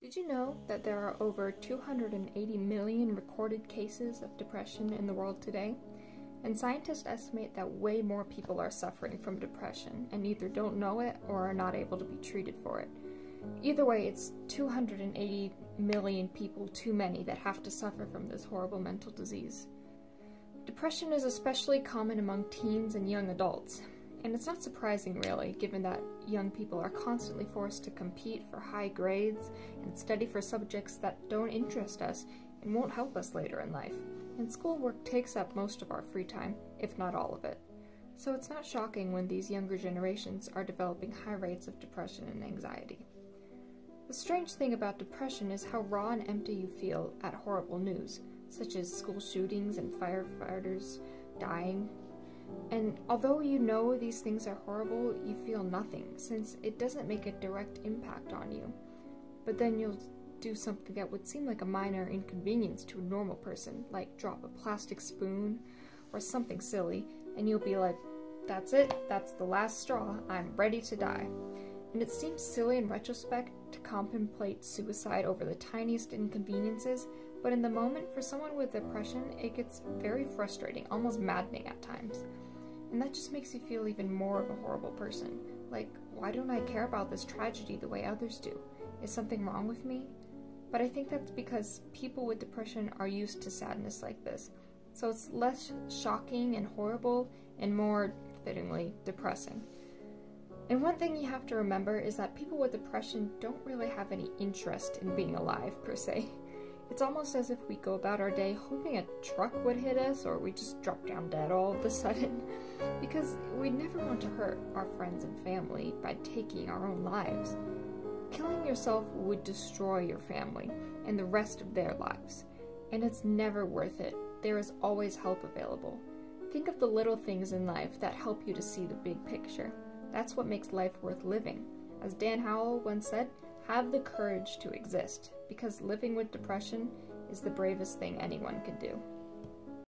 Did you know that there are over 280 million recorded cases of depression in the world today? And scientists estimate that way more people are suffering from depression and either don't know it or are not able to be treated for it. Either way, it's 280 million people too many that have to suffer from this horrible mental disease. Depression is especially common among teens and young adults. And it's not surprising, really, given that young people are constantly forced to compete for high grades and study for subjects that don't interest us and won't help us later in life. And schoolwork takes up most of our free time, if not all of it. So it's not shocking when these younger generations are developing high rates of depression and anxiety. The strange thing about depression is how raw and empty you feel at horrible news, such as school shootings and firefighters dying. And although you know these things are horrible, you feel nothing, since it doesn't make a direct impact on you. But then you'll do something that would seem like a minor inconvenience to a normal person, like drop a plastic spoon or something silly, and you'll be like, that's it, that's the last straw, I'm ready to die. And it seems silly in retrospect to contemplate suicide over the tiniest inconveniences, but in the moment, for someone with depression, it gets very frustrating, almost maddening at times. And that just makes you feel even more of a horrible person. Like, why don't I care about this tragedy the way others do? Is something wrong with me? But I think that's because people with depression are used to sadness like this. So it's less shocking and horrible and more, fittingly, depressing. And one thing you have to remember is that people with depression don't really have any interest in being alive, per se. It's almost as if we go about our day hoping a truck would hit us or we just drop down dead all of a sudden, because we never want to hurt our friends and family by taking our own lives. Killing yourself would destroy your family and the rest of their lives, and it's never worth it. There is always help available. Think of the little things in life that help you to see the big picture. That's what makes life worth living. As Dan Howell once said, have the courage to exist, because living with depression is the bravest thing anyone can do.